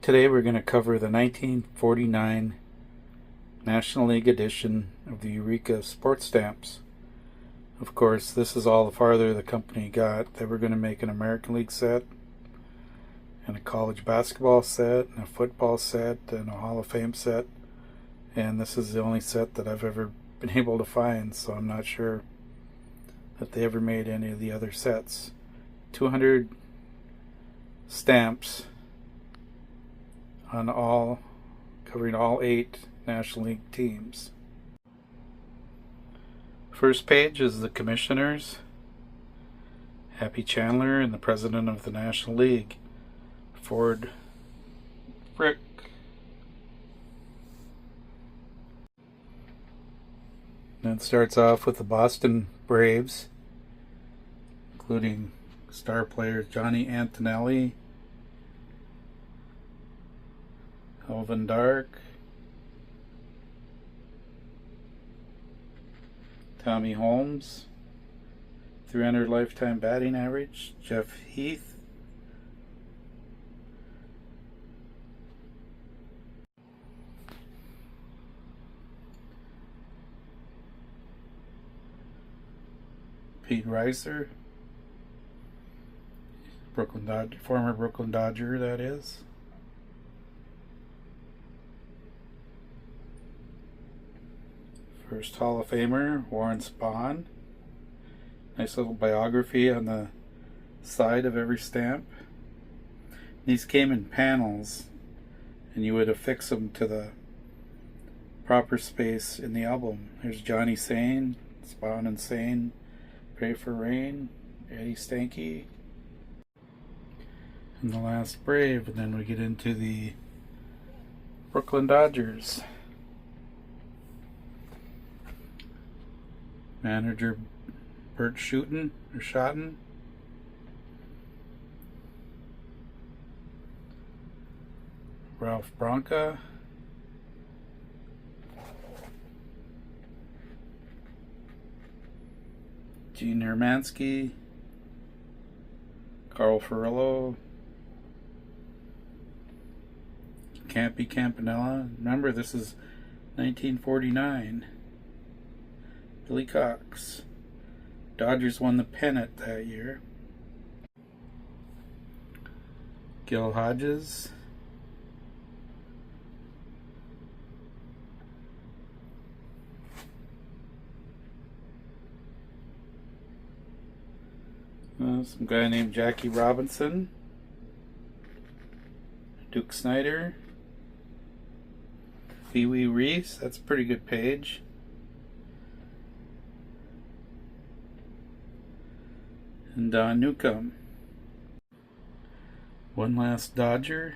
Today we're going to cover the 1949 National League edition of the Eureka sports stamps. Of course, this is all the farther the company got. They were going to make an American League set, and a college basketball set, and a football set, and a Hall of Fame set. And this is the only set that I've ever been able to find, so I'm not sure that they ever made any of the other sets. 200 stamps on all, covering all 8 National League teams. First page is the commissioners, Happy Chandler, and the president of the National League, Ford Frick. Then it starts off with the Boston Braves, including star players Johnny Antonelli, Alvin Dark, Tommy Holmes, 300 lifetime batting average, Jeff Heath, Pete Reiser, former Brooklyn Dodger, that is. First Hall of Famer, Warren Spahn. Nice little biography on the side of every stamp. These came in panels, and you would affix them to the proper space in the album. There's Johnny Sane, Spahn and Sane, Pray for Rain, Eddie Stanky, and the last Brave, and then we get into the Brooklyn Dodgers. Manager Bert Schotten, Ralph Branca, Gene Hermansky, Carl Furillo, Campanella. Remember, this is 1949. Billy Cox. Dodgers won the pennant that year. Gil Hodges. Some guy named Jackie Robinson. Duke Snider. Pee Wee Reese. That's a pretty good page. And Don Newcomb. One last Dodger.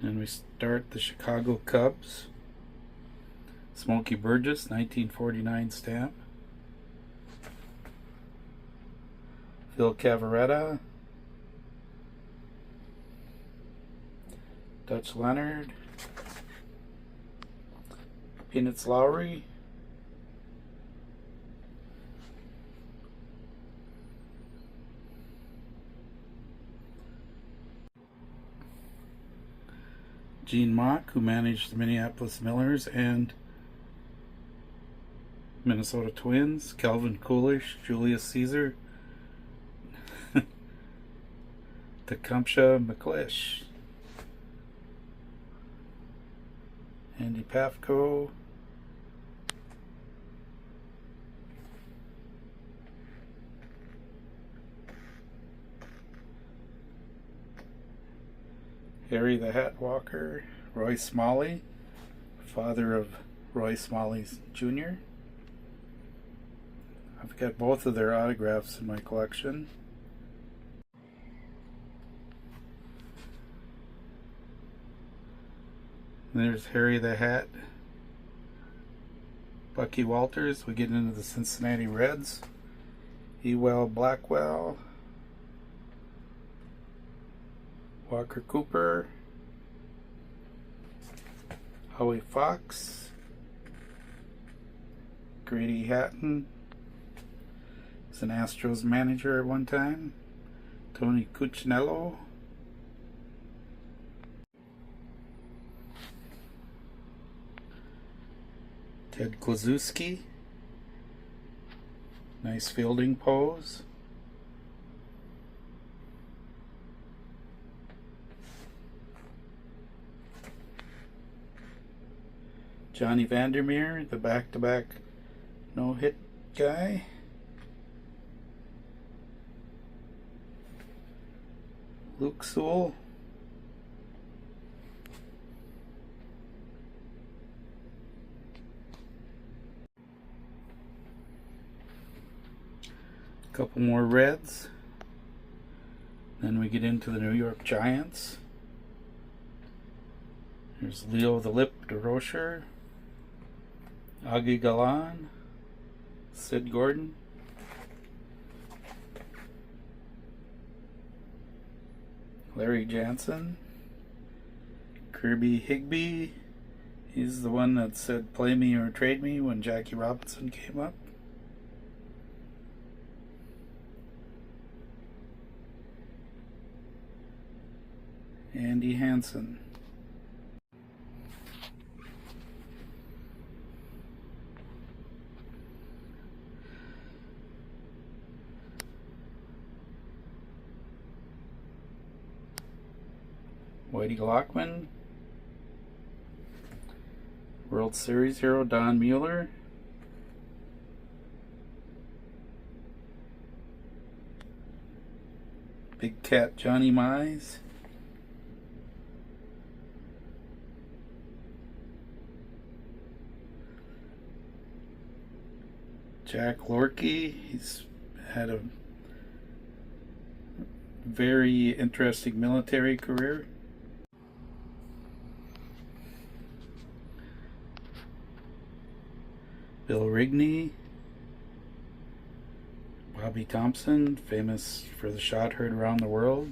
And we start the Chicago Cubs. Smokey Burgess, 1949 stamp. Phil Cavaretta. Dutch Leonard. Peanuts Lowry. Gene Mock, who managed the Minneapolis Millers and Minnesota Twins. Calvin Coolidge, Julius Caesar, Tecumseh McClish, Andy Pafko, Harry the Hat Walker, Roy Smalley, father of Roy Smalley Jr. I've got both of their autographs in my collection. And there's Harry the Hat, Bucky Walters. We get into the Cincinnati Reds, Ewell Blackwell, Walker Cooper, Howie Fox, Grady Hatton, was an Astros manager at one time. Tony Cuccinello, Ted Kluszewski. Nice fielding pose. Johnny Vandermeer, the back-to-back no-hit guy. Luke Sewell. Couple more Reds. Then we get into the New York Giants. There's Leo the Lip DeRocher, Augie Galan, Sid Gordon, Larry Jansen, Kirby Higbee. He's the one that said play me or trade me when Jackie Robinson came up. Andy Hansen. Whitey Lockman. World Series hero Don Mueller. Big Cat Johnny Mize. Jack Lorkey. He's had a very interesting military career. Bill Rigney. Bobby Thompson, famous for the shot heard around the world.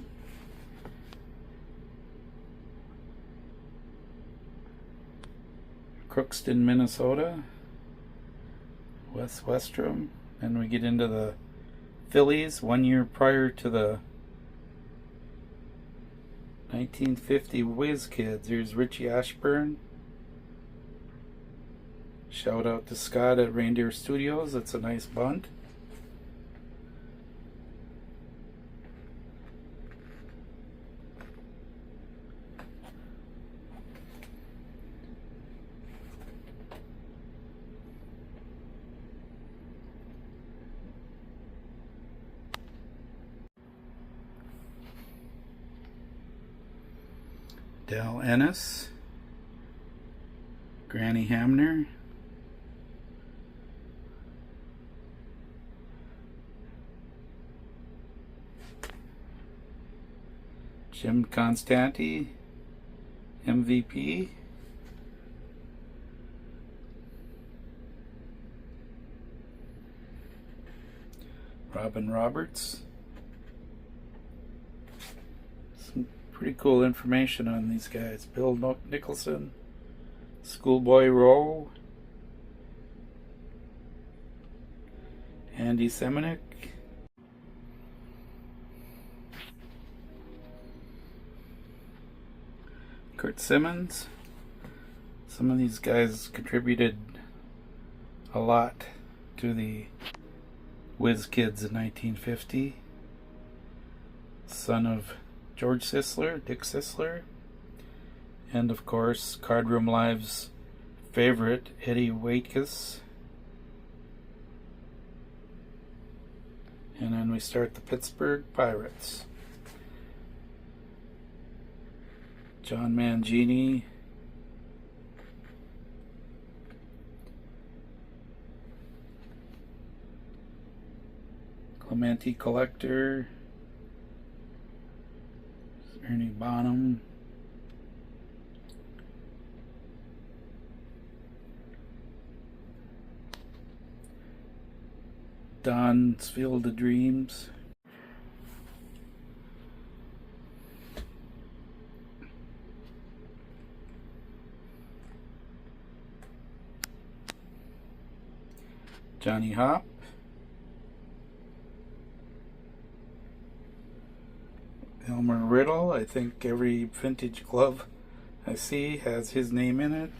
Crookston, Minnesota. Wes Westrom. And we get into the Phillies 1 year prior to the 1950 Whiz Kids. Here's Richie Ashburn. Shout out to Scott at Reindeer Studios. That's a nice bunt. Dal Ennis, Granny Hamner, Jim Constanti, MVP, Robin Roberts. Some pretty cool information on these guys. Bill Nicholson, Schoolboy Rowe, Andy Semenick, Kurt Simmons. Some of these guys contributed a lot to the Whiz Kids in 1950. Son of George Sisler, Dick Sisler, and of course Cardroom Live's favorite, Eddie Waitkus. And then we start the Pittsburgh Pirates. John Mangini, Clemente Collector, Ernie Bonham, Don's Field of Dreams, Johnny Hop, Elmer Riddle. I think every vintage glove I see has his name in it.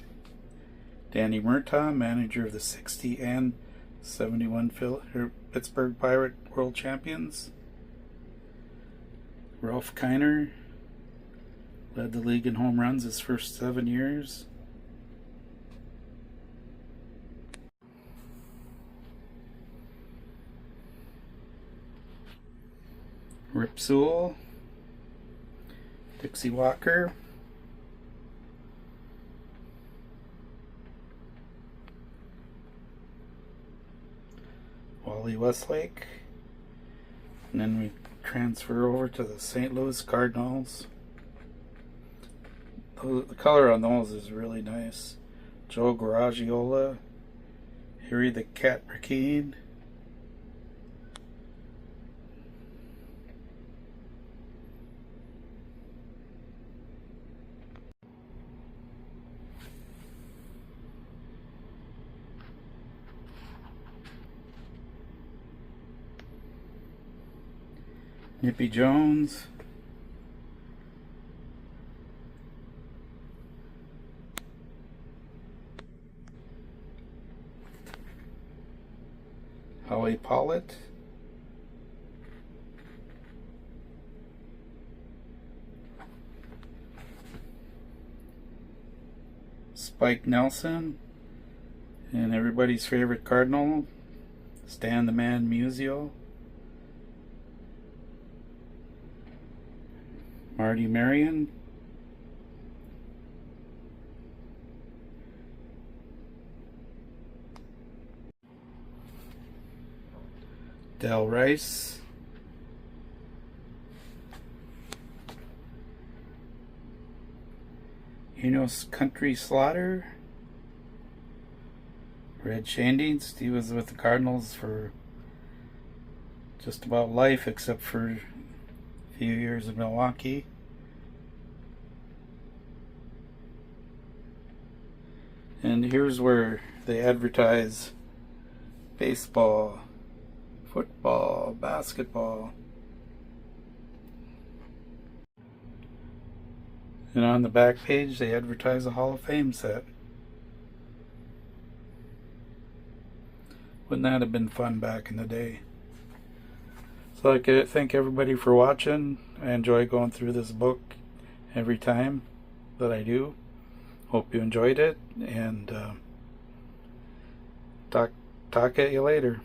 Danny Murtaugh, manager of the 60 and 71 Pittsburgh Pirate World Champions. Ralph Kiner led the league in home runs his first 7 years. Rip Sewell, Dixie Walker, Wally Westlake, and then we transfer over to the St. Louis Cardinals. The color on those is really nice. Joe Garagiola, Harry the Cat Burkeen, Nippy Jones, Howie Pollitt, Spike Nelson, and everybody's favorite Cardinal, Stan the Man Musial, Marty Marion, Del Rice, Enos Country Slaughter, Red Shandings. He was with the Cardinals for just about life except for a few years in Milwaukee. And here's where they advertise baseball, football, basketball. And on the back page they advertise a Hall of Fame set. Wouldn't that have been fun back in the day? So I'd like to thank everybody for watching. I enjoy going through this book every time that I do. Hope you enjoyed it, and talk at you later.